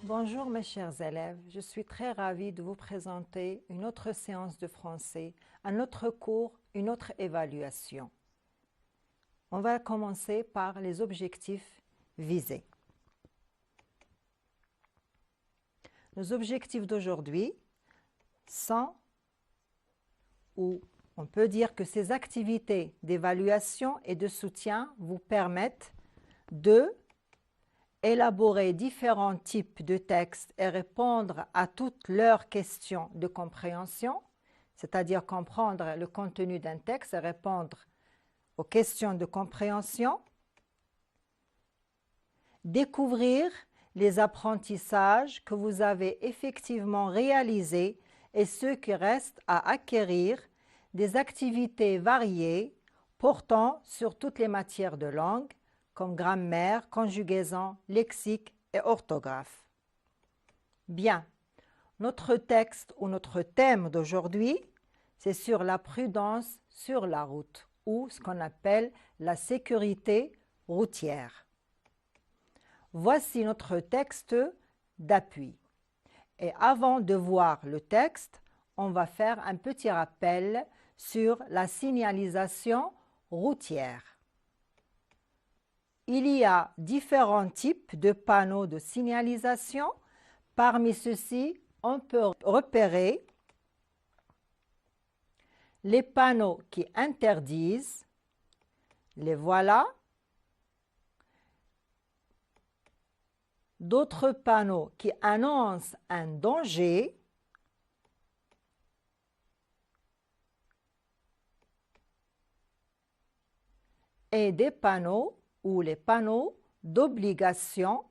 Bonjour mes chers élèves, je suis très ravie de vous présenter une autre séance de français, un autre cours, une autre évaluation. On va commencer par les objectifs visés. Nos objectifs d'aujourd'hui sont, ou on peut dire que ces activités d'évaluation et de soutien vous permettent de élaborer différents types de textes et répondre à toutes leurs questions de compréhension, c'est-à-dire comprendre le contenu d'un texte et répondre aux questions de compréhension, découvrir les apprentissages que vous avez effectivement réalisés et ceux qui restent à acquérir, des activités variées portant sur toutes les matières de langue, comme grammaire, conjugaison, lexique et orthographe. Bien, notre texte ou notre thème d'aujourd'hui, c'est sur la prudence sur la route ou ce qu'on appelle la sécurité routière. Voici notre texte d'appui. Et avant de voir le texte, on va faire un petit rappel sur la signalisation routière. Il y a différents types de panneaux de signalisation. Parmi ceux-ci, on peut repérer les panneaux qui interdisent, les voilà. D'autres panneaux qui annoncent un danger. Et des panneaux ou les panneaux d'obligation.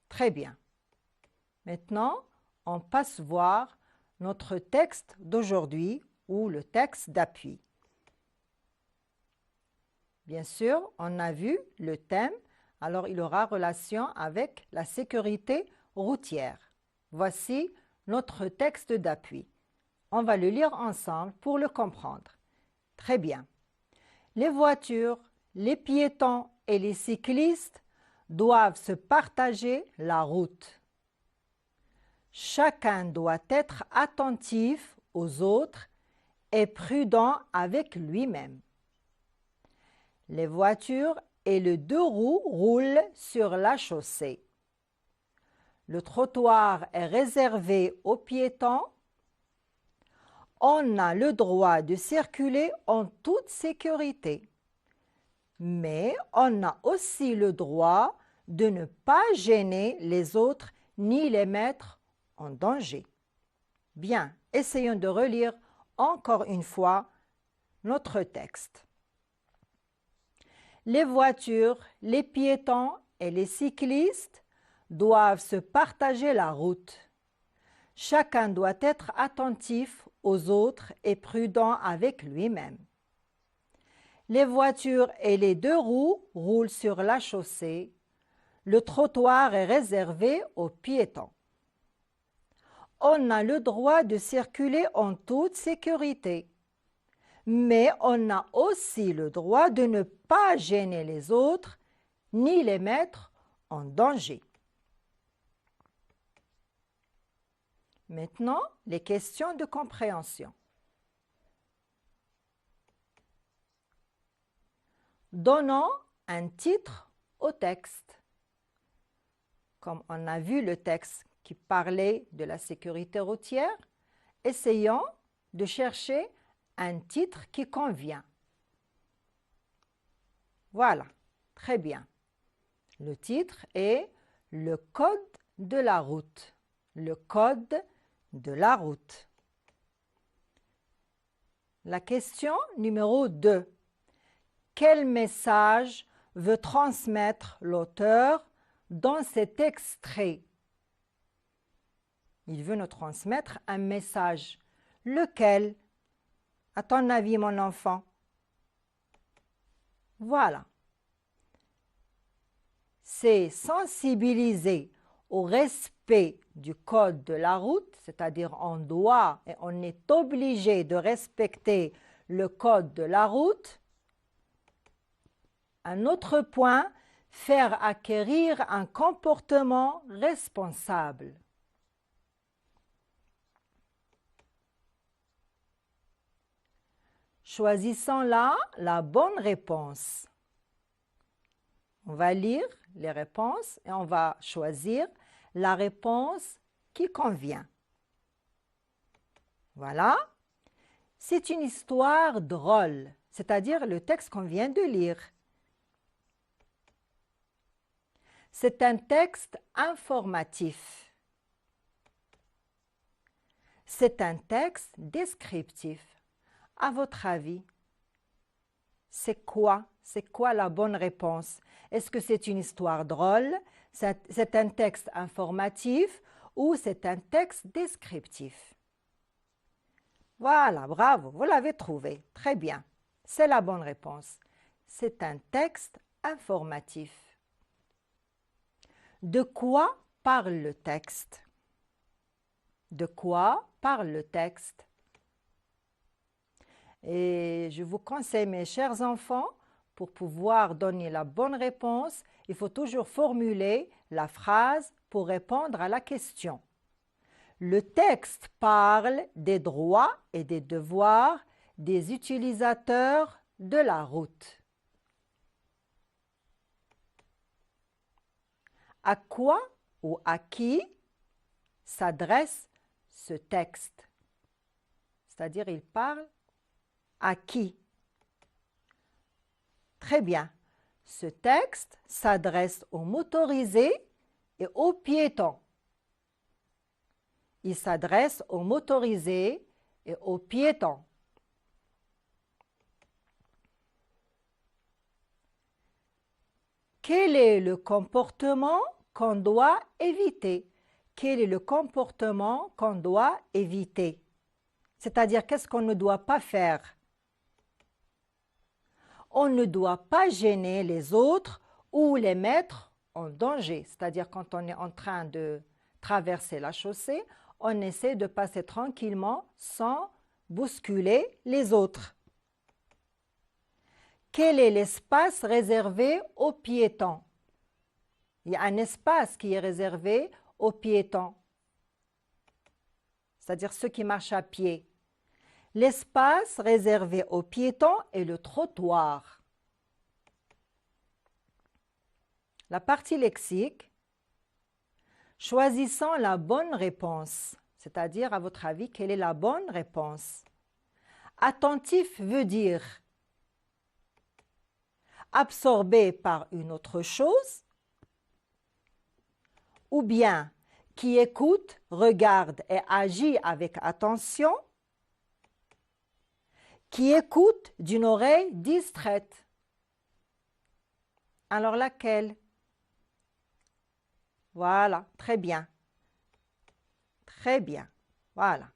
Très bien. Maintenant, on passe voir notre texte d'aujourd'hui ou le texte d'appui. Bien sûr, on a vu le thème, alors il aura relation avec la sécurité routière. Voici notre texte d'appui. On va le lire ensemble pour le comprendre. Très bien. Les voitures, les piétons et les cyclistes doivent se partager la route. Chacun doit être attentif aux autres et prudent avec lui-même. Les voitures et les deux roues roulent sur la chaussée. Le trottoir est réservé aux piétons. On a le droit de circuler en toute sécurité, mais on a aussi le droit de ne pas gêner les autres ni les mettre en danger. Bien, essayons de relire encore une fois notre texte. Les voitures, les piétons et les cyclistes doivent se partager la route. Chacun doit être attentif aux autres et prudent avec lui-même. Les voitures et les deux roues roulent sur la chaussée. Le trottoir est réservé aux piétons. On a le droit de circuler en toute sécurité, mais on a aussi le droit de ne pas gêner les autres ni les mettre en danger. Maintenant, les questions de compréhension. Donnons un titre au texte. Comme on a vu le texte qui parlait de la sécurité routière, essayons de chercher un titre qui convient. Voilà, très bien. Le titre est « Le code de la route ». Le code de la route. La question numéro 2. Quel message veut transmettre l'auteur dans cet extrait? Il veut nous transmettre un message. Lequel, à ton avis, mon enfant? Voilà. C'est sensibiliser au respect du code de la route, c'est-à-dire on doit et on est obligé de respecter le code de la route Un autre point, faire acquérir un comportement responsable. Choisissons là la bonne réponse. On va lire les réponses et on va choisir la réponse qui convient. Voilà. C'est une histoire drôle, c'est-à-dire le texte qu'on vient de lire. C'est un texte informatif. C'est un texte descriptif. À votre avis, c'est quoi? C'est quoi la bonne réponse? Est-ce que c'est une histoire drôle? C'est un texte informatif ou c'est un texte descriptif? Voilà, bravo, vous l'avez trouvé. Très bien, c'est la bonne réponse. C'est un texte informatif. De quoi parle le texte? De quoi parle le texte? Et je vous conseille, mes chers enfants, pour pouvoir donner la bonne réponse, il faut toujours formuler la phrase pour répondre à la question. Le texte parle des droits et des devoirs des utilisateurs de la route. À quoi ou à qui s'adresse ce texte? C'est-à-dire, il parle à qui? Très bien. Ce texte s'adresse aux motorisés et aux piétons. Il s'adresse aux motorisés et aux piétons. Quel est le comportement qu'on doit éviter? Quel est le comportement qu'on doit éviter? C'est-à-dire, qu'est-ce qu'on ne doit pas faire? On ne doit pas gêner les autres ou les mettre en danger. C'est-à-dire, quand on est en train de traverser la chaussée, on essaie de passer tranquillement sans bousculer les autres. Quel est l'espace réservé aux piétons? Il y a un espace qui est réservé aux piétons, c'est-à-dire ceux qui marchent à pied. L'espace réservé aux piétons est le trottoir. La partie lexique, choisissons la bonne réponse, c'est-à-dire, à votre avis, quelle est la bonne réponse? Attentif veut dire absorbé par une autre chose, ou bien qui écoute, regarde et agit avec attention, qui écoute d'une oreille distraite. Alors laquelle? Voilà, très bien. Très bien, voilà.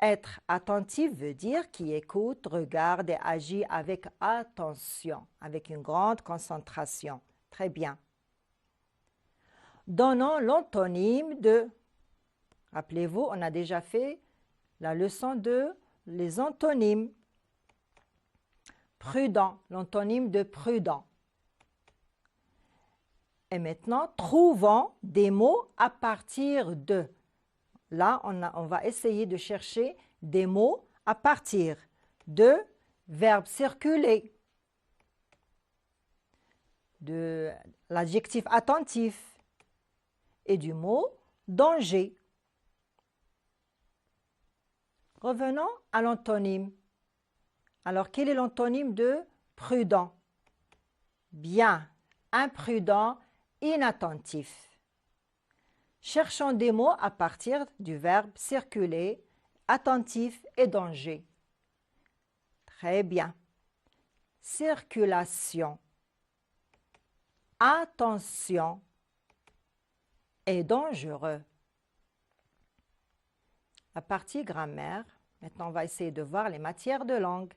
Être attentif veut dire qui écoute, regarde et agit avec attention, avec une grande concentration. Très bien. Donnons l'antonyme de... Rappelez-vous, on a déjà fait la leçon de les antonymes. Prudent, l'antonyme de prudent. Et maintenant, trouvons des mots à partir de. Là, on va essayer de chercher des mots à partir de verbe circuler, de l'adjectif attentif et du mot danger. Revenons à l'antonyme. Alors, quel est l'antonyme de prudent? Bien, imprudent, inattentif. Cherchons des mots à partir du verbe circuler, attentif et danger. Très bien. Circulation, attention et dangereux. La partie grammaire. Maintenant, on va essayer de voir les matières de langue.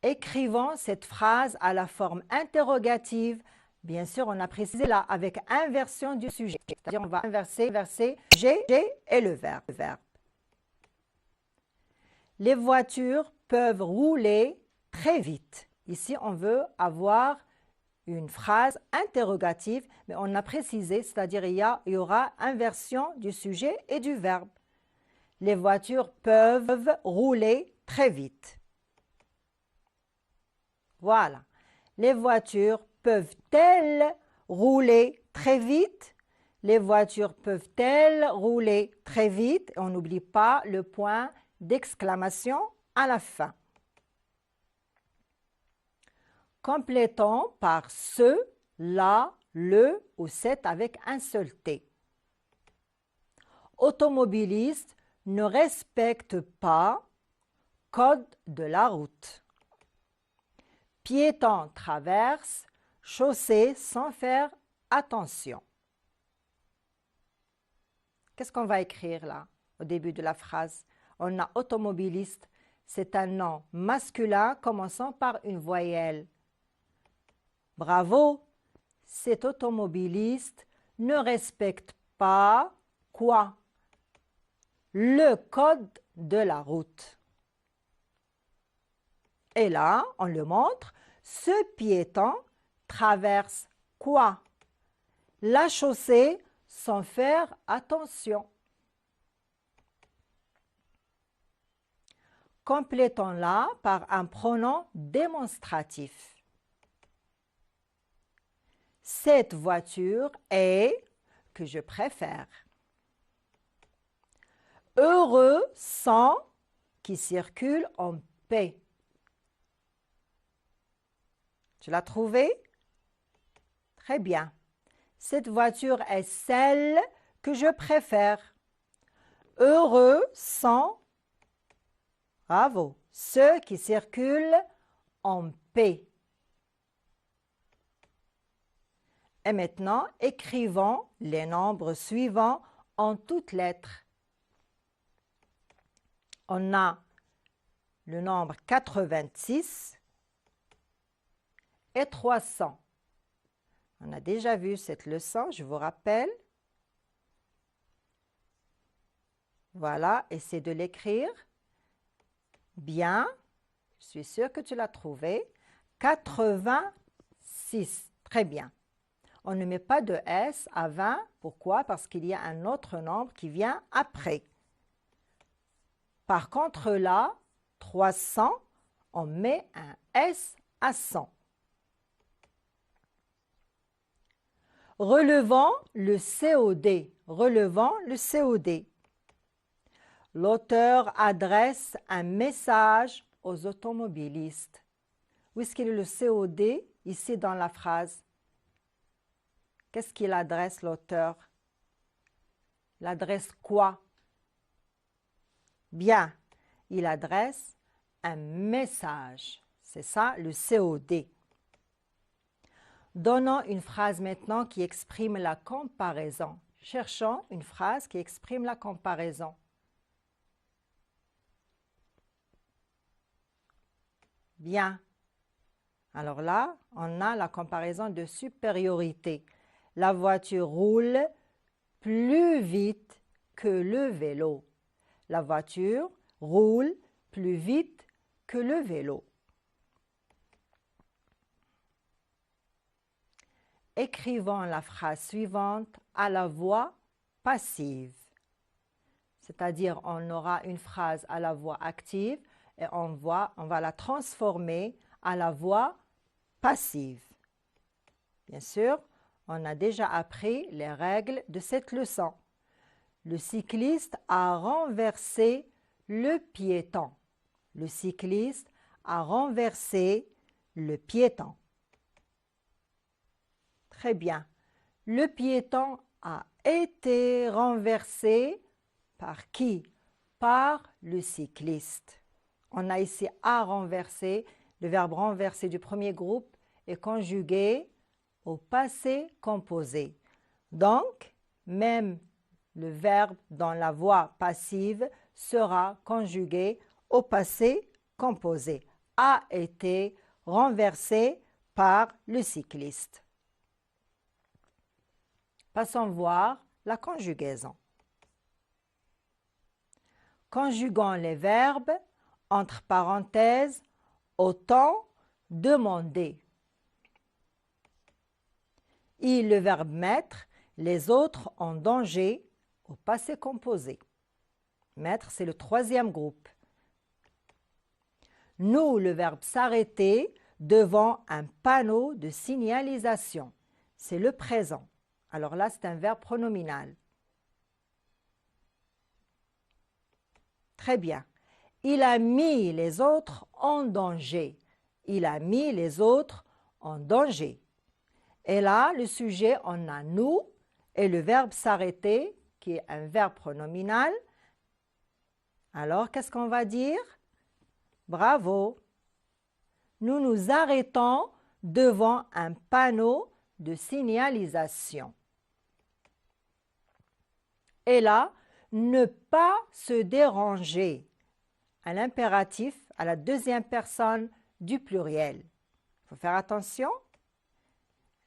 Écrivons cette phrase à la forme interrogative. Bien sûr, on a précisé là avec inversion du sujet. C'est-à-dire, on va inverser sujet et le verbe. Les voitures peuvent rouler très vite. Ici, on veut avoir une phrase interrogative, mais on a précisé, c'est-à-dire il y aura inversion du sujet et du verbe. Les voitures peuvent rouler très vite. Voilà. Les voitures peuvent-elles rouler très vite? Les voitures peuvent-elles rouler très vite? On n'oublie pas le point d'exclamation à la fin. Complétons par ce, la, le ou cet avec un seul T. Automobiliste ne respecte pas code de la route. Piéton traverse chaussée sans faire attention. Qu'est-ce qu'on va écrire là, au début de la phrase? On a automobiliste, c'est un nom masculin commençant par une voyelle. Bravo, cet automobiliste ne respecte pas quoi? Le code de la route. Et là, on le montre, ce piéton traverse quoi? La chaussée sans faire attention. Complétons-la par un pronom démonstratif. Cette voiture est que je préfère. Heureux sont qui circulent en paix. Tu l'as trouvé? Très bien. Cette voiture est celle que je préfère. Heureux sont, bravo, ceux qui circulent en paix. Et maintenant, écrivons les nombres suivants en toutes lettres. On a le nombre 86 et 300. On a déjà vu cette leçon, je vous rappelle. Voilà, essaie de l'écrire. Bien, je suis sûre que tu l'as trouvé. 86, très bien. On ne met pas de S à 20. Pourquoi? Parce qu'il y a un autre nombre qui vient après. Par contre, là, 300, on met un S à 100. Relevons le COD. Relevons le COD. L'auteur adresse un message aux automobilistes. Où est-ce qu'il est le COD ici dans la phrase? Qu'est-ce qu'il adresse l'auteur? Il adresse quoi? Bien, il adresse un message. C'est ça le COD. Donnons une phrase maintenant qui exprime la comparaison. Cherchons une phrase qui exprime la comparaison. Bien. Alors là, on a la comparaison de supériorité. La voiture roule plus vite que le vélo. La voiture roule plus vite que le vélo. Écrivons la phrase suivante à la voix passive. C'est-à-dire, on aura une phrase à la voix active et on va la transformer à la voix passive. Bien sûr, on a déjà appris les règles de cette leçon. Le cycliste a renversé le piéton. Le cycliste a renversé le piéton. Très bien. Le piéton a été renversé par qui? Par le cycliste. On a ici à renverser. Le verbe renverser du premier groupe est conjugué au passé composé. Donc, même le verbe dans la voix passive sera conjugué au passé composé. A été renversé par le cycliste. Passons voir la conjugaison. Conjuguons les verbes entre parenthèses au temps demandé. Il, le verbe mettre, les autres en danger au passé composé. Mettre, c'est le troisième groupe. Nous, le verbe s'arrêter devant un panneau de signalisation. C'est le présent. Alors là, c'est un verbe pronominal. Très bien. Il a mis les autres en danger. Il a mis les autres en danger. Et là, le sujet, on a nous et le verbe s'arrêter, qui est un verbe pronominal. Alors, qu'est-ce qu'on va dire? Bravo! Nous nous arrêtons devant un panneau de signalisation. Et là, ne pas se déranger à l'impératif, à la deuxième personne du pluriel. Il faut faire attention.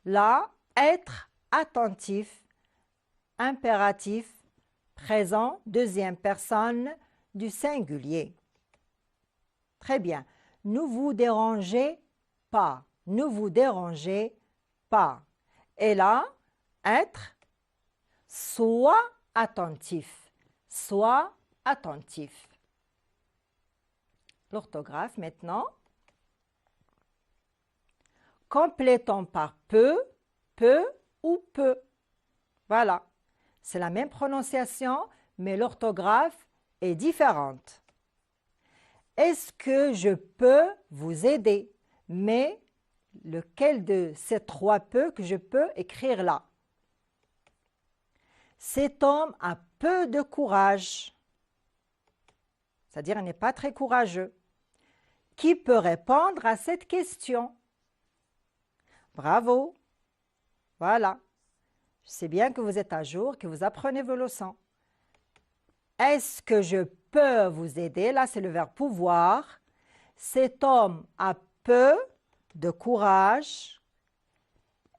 Là, être attentif, impératif, présent, deuxième personne du singulier. Très bien. Ne vous dérangez pas. Ne vous dérangez pas. Et là, être, sois attentif. Sois attentif. L'orthographe maintenant. Complétons par peu, peu ou peu. Voilà. C'est la même prononciation, mais l'orthographe est différente. Est-ce que je peux vous aider? Mais lequel de ces trois peu que je peux écrire là? Cet homme a peu de courage. C'est-à-dire, il n'est pas très courageux. Qui peut répondre à cette question? Bravo. Voilà. Je sais bien que vous êtes à jour, que vous apprenez vos leçons. Est-ce que je peux vous aider? Là, c'est le verbe pouvoir. Cet homme a peu de courage.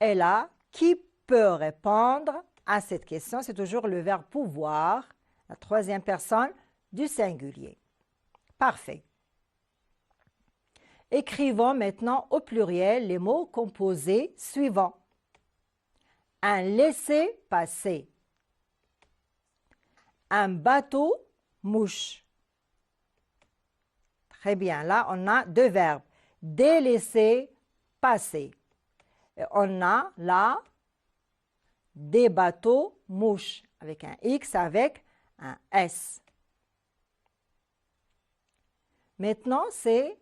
Et là, qui peut répondre à cette question? C'est toujours le verbe pouvoir, la troisième personne du singulier. Parfait. Écrivons maintenant au pluriel les mots composés suivants. Un laissez-passer. Un bateau-mouche. Très bien, là on a deux verbes. Délaisser, passer. Et on a là des bateaux-mouches avec un X, avec un S. Maintenant, c'est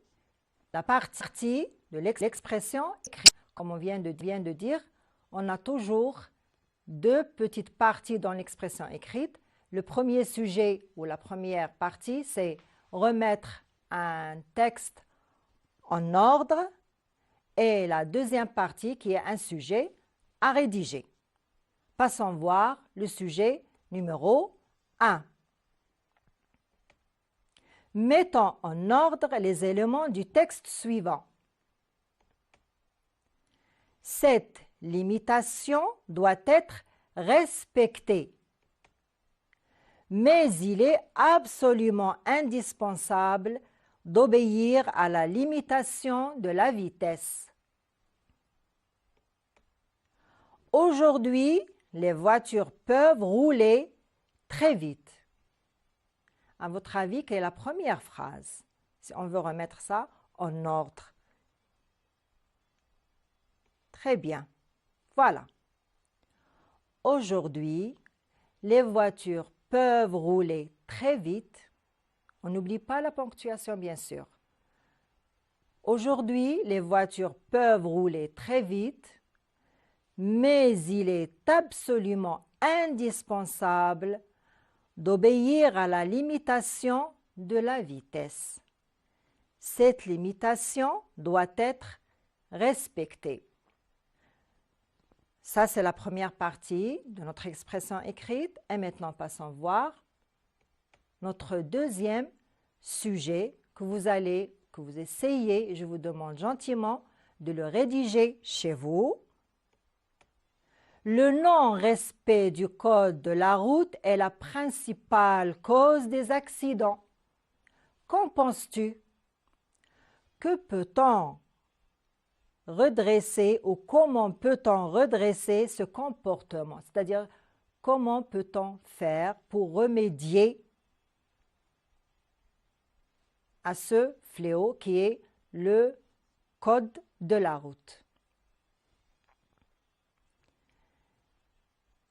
la partie de l'expression écrite. Comme on vient de dire, on a toujours deux petites parties dans l'expression écrite. Le premier sujet ou la première partie, c'est remettre un texte en ordre et la deuxième partie, qui est un sujet, à rédiger. Passons voir le sujet numéro 1. Mettons en ordre les éléments du texte suivant. Cette limitation doit être respectée, mais il est absolument indispensable d'obéir à la limitation de la vitesse. Aujourd'hui, les voitures peuvent rouler très vite. À votre avis, quelle est la première phrase? Si on veut remettre ça en ordre. Très bien. Voilà. Aujourd'hui, les voitures peuvent rouler très vite. On n'oublie pas la ponctuation, bien sûr. Aujourd'hui, les voitures peuvent rouler très vite, mais il est absolument indispensable d'obéir à la limitation de la vitesse. Cette limitation doit être respectée. Ça, c'est la première partie de notre expression écrite. Et maintenant, passons voir notre deuxième sujet que vous essayez, et je vous demande gentiment de le rédiger chez vous. Le non-respect du code de la route est la principale cause des accidents. Qu'en penses-tu? Que peut-on redresser ou comment peut-on redresser ce comportement? C'est-à-dire, comment peut-on faire pour remédier à ce fléau qui est le code de la route?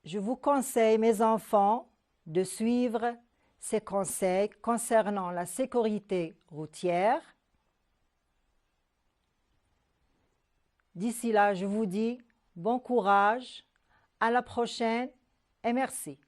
Je vous conseille, mes enfants, de suivre ces conseils concernant la sécurité routière. D'ici là, je vous dis bon courage, à la prochaine et merci.